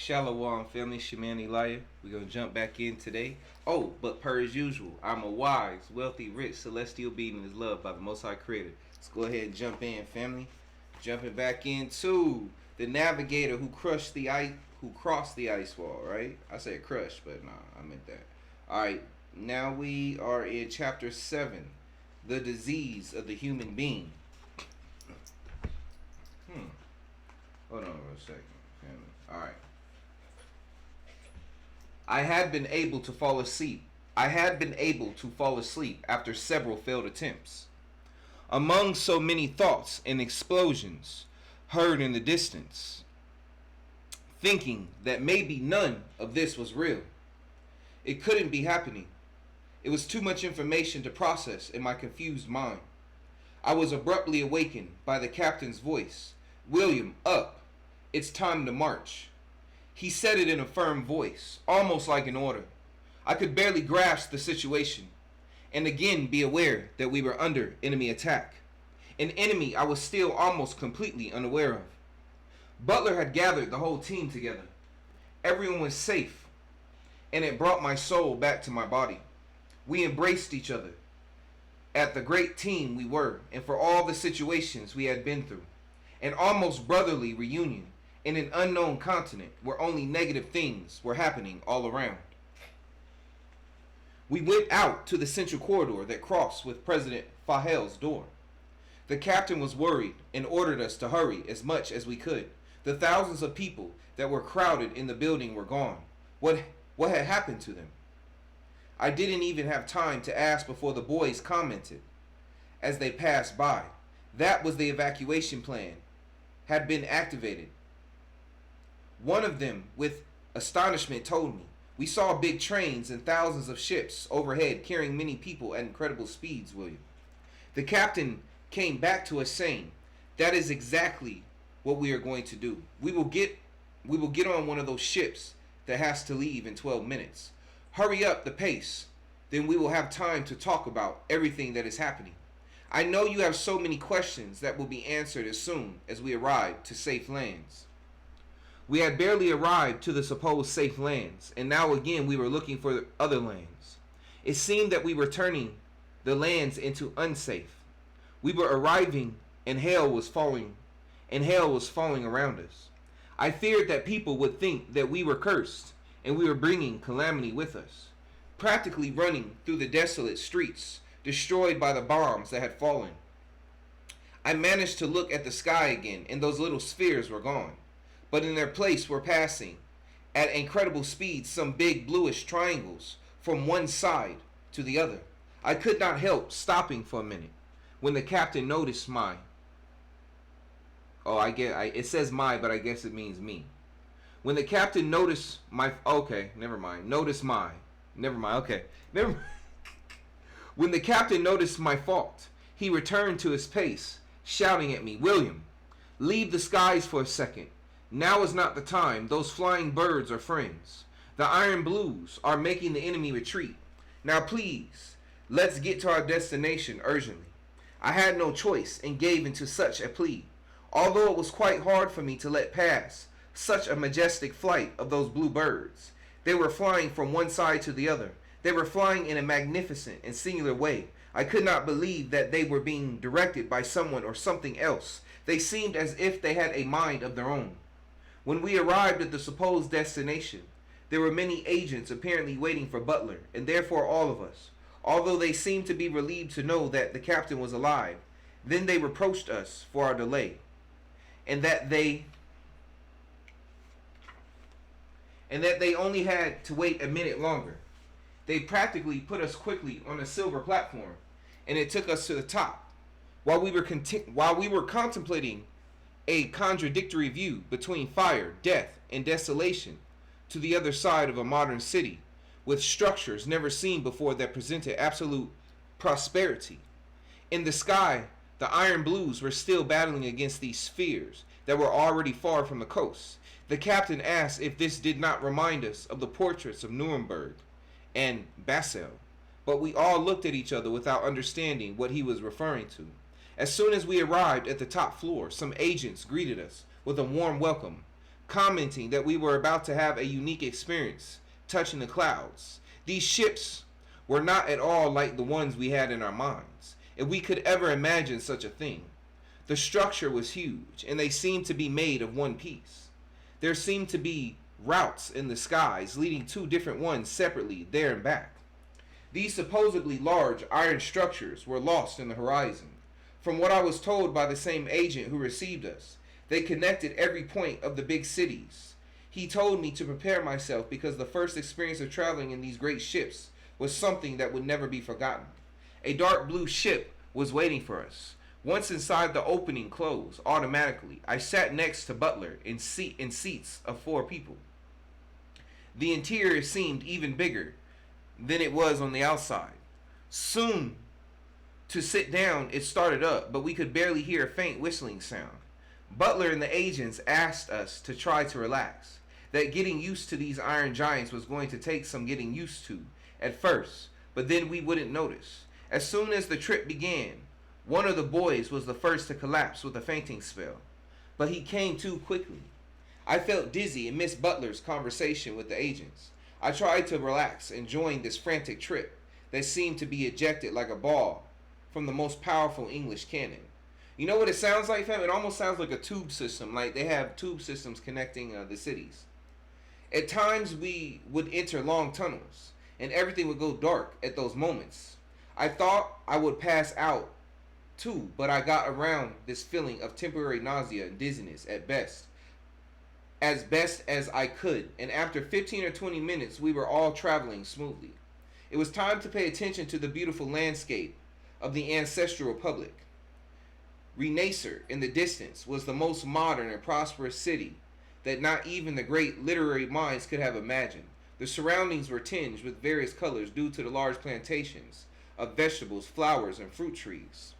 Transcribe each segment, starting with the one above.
Shalom family, Shemani Liar. We're going to jump back in today. Oh, but per as usual, I'm a wise, wealthy, rich, celestial being that is loved by the Most High Creator. Let's go ahead and jump in, family. Jumping back into the Navigator who crossed the ice wall, right? I said crush, but nah, I meant that. Alright, now we are in chapter 7, the disease of the human being. Hold on for a second, family. Alright. I had been able to fall asleep after several failed attempts. Among so many thoughts and explosions heard in the distance, thinking that maybe none of this was real. It couldn't be happening. It was too much information to process in my confused mind. I was abruptly awakened by the captain's voice. "William, up. It's time to march." He said it in a firm voice, almost like an order. I could barely grasp the situation, and again be aware that we were under enemy attack. An enemy I was still almost completely unaware of. Butler had gathered the whole team together. Everyone was safe, and it brought my soul back to my body. We embraced each other at the great team we were, and for all the situations we had been through. An almost brotherly reunion in an unknown continent where only negative things were happening all around. We went out to the central corridor that crossed with President Fahel's door. The captain was worried and ordered us to hurry as much as we could. The thousands of people that were crowded in the building were gone. What had happened to them? I didn't even have time to ask before the boys commented as they passed by. That was the evacuation plan had been activated. One of them, with astonishment, told me, "We saw big trains and thousands of ships overhead carrying many people at incredible speeds, William." The captain came back to us saying, "That is exactly what we are going to do. We will get on one of those ships that has to leave in 12 minutes. Hurry up the pace, then we will have time to talk about everything that is happening. I know you have so many questions that will be answered as soon as we arrive to safe lands." We had barely arrived to the supposed safe lands, and now again we were looking for other lands. It seemed that we were turning the lands into unsafe. We were arriving, and hail was falling around us. I feared that people would think that we were cursed, and we were bringing calamity with us, practically running through the desolate streets, destroyed by the bombs that had fallen. I managed to look at the sky again, and those little spheres were gone. But in their place were passing, at incredible speed, some big bluish triangles from one side to the other. I could not help stopping for a minute when the captain noticed it says my, but I guess it means me. When the captain noticed When the captain noticed my fault, he returned to his pace, shouting at me, "William, leave the skies for a second. Now is not the time. Those flying birds are friends. The Iron Blues are making the enemy retreat. Now please, let's get to our destination urgently." I had no choice and gave into such a plea, although it was quite hard for me to let pass such a majestic flight of those blue birds. They were flying from one side to the other. They were flying in a magnificent and singular way. I could not believe that they were being directed by someone or something else. They seemed as if they had a mind of their own. When we arrived at the supposed destination, there were many agents apparently waiting for Butler, and therefore all of us, although they seemed to be relieved to know that the captain was alive. Then they reproached us for our delay, and that they only had to wait a minute longer. They practically put us quickly on a silver platform, and it took us to the top. While we were contemplating a contradictory view between fire, death, and desolation to the other side of a modern city, with structures never seen before that presented absolute prosperity. In the sky, the Iron Blues were still battling against these spheres that were already far from the coast. The captain asked if this did not remind us of the portraits of Nuremberg and Basel, but we all looked at each other without understanding what he was referring to. As soon as we arrived at the top floor, some agents greeted us with a warm welcome. commenting that we were about to have a unique experience touching the clouds. These ships were not at all like the ones we had in our minds, if we could ever imagine such a thing. The structure was huge, and they seemed to be made of one piece. There seemed to be routes in the skies leading two different ones separately there and back. These supposedly large iron structures were lost in the horizon. From what I was told by the same agent who received us, they connected every point of the big cities. He told me to prepare myself because the first experience of traveling in these great ships was something that would never be forgotten. A dark blue ship was waiting for us. Once inside, the opening closed automatically. I sat next to Butler in seats of 4 people. The interior seemed even bigger than it was on the outside. Soon to sit down, it started up, but we could barely hear a faint whistling sound. Butler and the agents asked us to try to relax, that getting used to these iron giants was going to take some getting used to at first, but then we wouldn't notice. As soon as the trip began, one of the boys was the first to collapse with a fainting spell, but he came to quickly. I felt dizzy and missed Butler's conversation with the agents. I tried to relax and join this frantic trip that seemed to be ejected like a ball from the most powerful English cannon. You know what it sounds like, fam? It almost sounds like a tube system. Like they have tube systems connecting the cities. At times we would enter long tunnels and everything would go dark at those moments. I thought I would pass out too, but I got around this feeling of temporary nausea and dizziness at best as I could, and after 15 or 20 minutes we were all traveling smoothly. It was time to pay attention to the beautiful landscape of the ancestral republic. Renacer in the distance was the most modern and prosperous city that not even the great literary minds could have imagined. The surroundings were tinged with various colors due to the large plantations of vegetables, flowers, and fruit trees.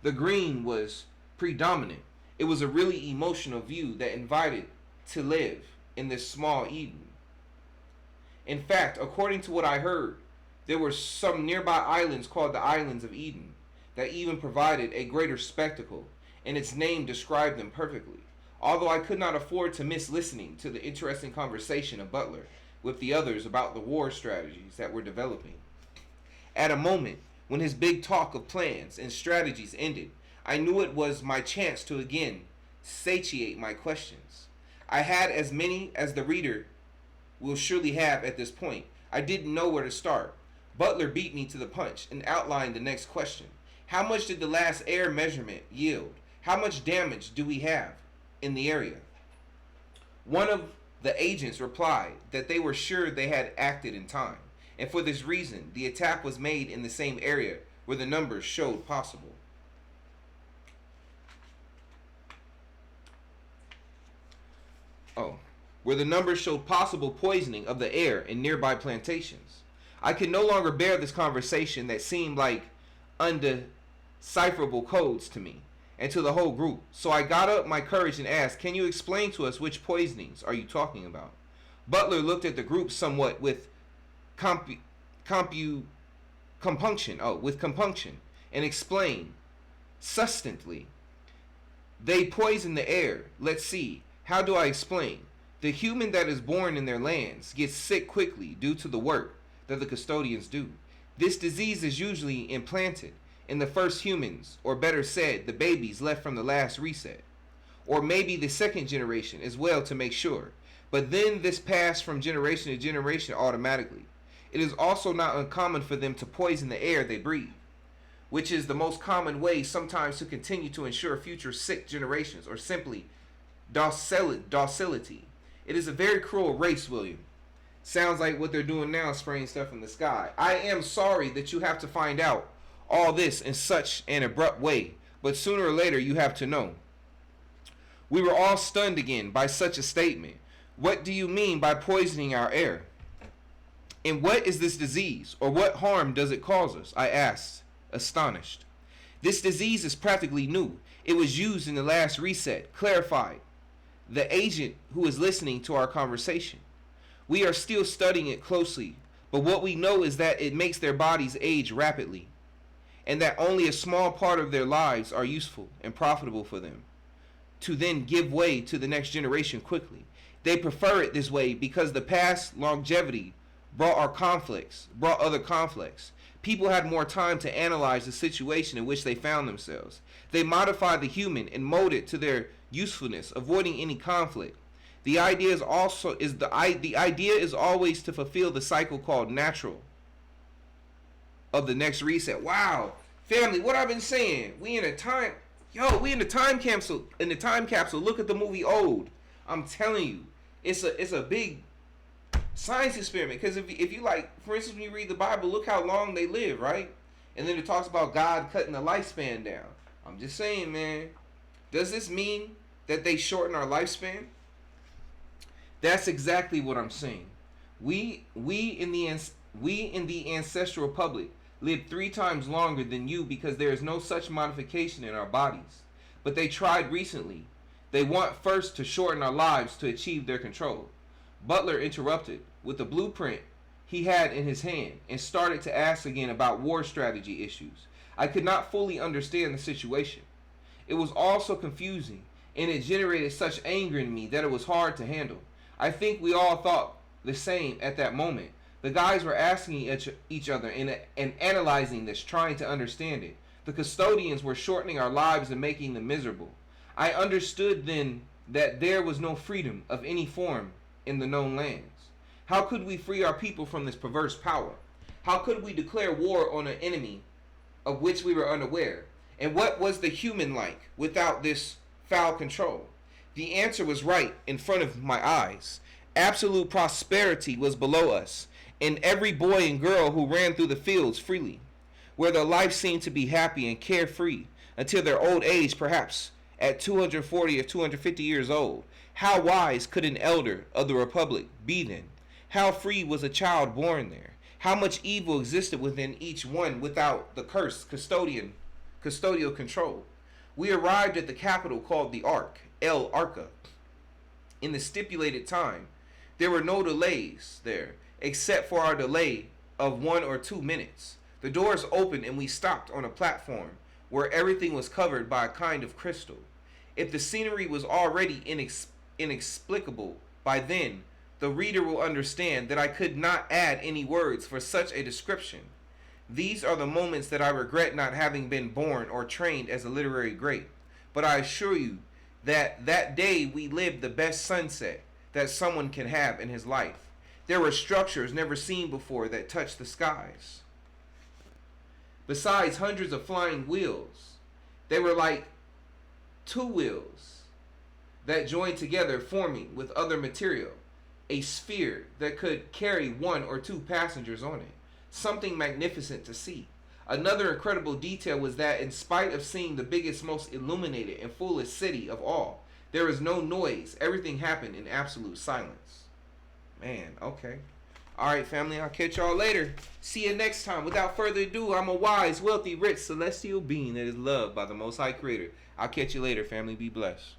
The green was predominant. It was a really emotional view that invited to live in this small Eden. In fact, according to what I heard, there were some nearby islands called the Islands of Eden that even provided a greater spectacle, and its name described them perfectly. Although I could not afford to miss listening to the interesting conversation of Butler with the others about the war strategies that were developing. At a moment when his big talk of plans and strategies ended, I knew it was my chance to again satiate my questions. I had as many as the reader will surely have at this point. I didn't know where to start. Butler beat me to the punch and outlined the next question. How much did the last air measurement yield? How much damage do we have in the area? One of the agents replied that they were sure they had acted in time, and for this reason, the attack was made in the same area where the numbers showed possible. Where the numbers showed possible poisoning of the air in nearby plantations. I could no longer bear this conversation that seemed like undecipherable codes to me and to the whole group. So I got up my courage and asked, "Can you explain to us which poisonings are you talking about?" Butler looked at the group somewhat with compunction and explained succinctly. They poison the air. Let's see. How do I explain? The human that is born in their lands gets sick quickly due to the work that the custodians do. This disease is usually implanted in the first humans, or better said, the babies left from the last reset, or maybe the second generation as well to make sure. But then this passed from generation to generation automatically. It is also not uncommon for them to poison the air they breathe, which is the most common way sometimes to continue to ensure future sick generations, or simply docility. It is a very cruel race, William. Sounds like what they're doing now, spraying stuff in the sky. I am sorry that you have to find out all this in such an abrupt way, but sooner or later you have to know. We were all stunned again by such a statement. What do you mean by poisoning our air? And what is this disease, or what harm does it cause us? I asked, astonished. This disease is practically new. It was used in the last reset, clarified the agent who is listening to our conversation. We are still studying it closely, but what we know is that it makes their bodies age rapidly, and that only a small part of their lives are useful and profitable for them, to then give way to the next generation quickly. They prefer it this way because the past longevity brought other conflicts. People had more time to analyze the situation in which they found themselves. They modified the human and molded it to their usefulness, avoiding any conflict. The idea is always to fulfill the cycle called natural of the next reset. Wow, family, what I've been saying. We in the time capsule. In the time capsule, look at the movie Old. I'm telling you, it's a big science experiment. Because if you like, for instance, when you read the Bible, look how long they live, right? And then it talks about God cutting the lifespan down. I'm just saying, man. Does this mean that they shorten our lifespan? That's exactly what I'm saying. We in the ancestral republic lived 3 times longer than you because there is no such modification in our bodies. But they tried recently. They want first to shorten our lives to achieve their control. Butler interrupted with the blueprint he had in his hand and started to ask again about war strategy issues. I could not fully understand the situation. It was all so confusing, and it generated such anger in me that it was hard to handle. I think we all thought the same at that moment. The guys were asking each other and analyzing this, trying to understand it. The custodians were shortening our lives and making them miserable. I understood then that there was no freedom of any form in the known lands. How could we free our people from this perverse power? How could we declare war on an enemy of which we were unaware? And what was the human like without this foul control? The answer was right in front of my eyes. Absolute prosperity was below us, and every boy and girl who ran through the fields freely, where their life seemed to be happy and carefree until their old age, perhaps at 240 or 250 years old. How wise could an elder of the Republic be then? How free was a child born there? How much evil existed within each one without the cursed custodial control? We arrived at the capital called the Ark, El Arca, in the stipulated time. There were no delays there, except for our delay of 1 or 2 minutes. The doors opened and we stopped on a platform where everything was covered by a kind of crystal. If the scenery was already inexplicable by then, the reader will understand that I could not add any words for such a description. These are the moments that I regret not having been born or trained as a literary great. But I assure you that that day we lived the best sunset that someone can have in his life. There were structures never seen before that touched the skies. Besides hundreds of flying wheels, they were like 2 wheels that joined together, forming with other material a sphere that could carry 1 or 2 passengers on it. Something magnificent to see. Another incredible detail was that in spite of seeing the biggest, most illuminated and fullest city of all, there was no noise. Everything happened in absolute silence. Man, okay. Alright, family, I'll catch y'all later. See you next time. Without further ado, I'm a wise, wealthy, rich, celestial being that is loved by the Most High Creator. I'll catch you later, family. Be blessed.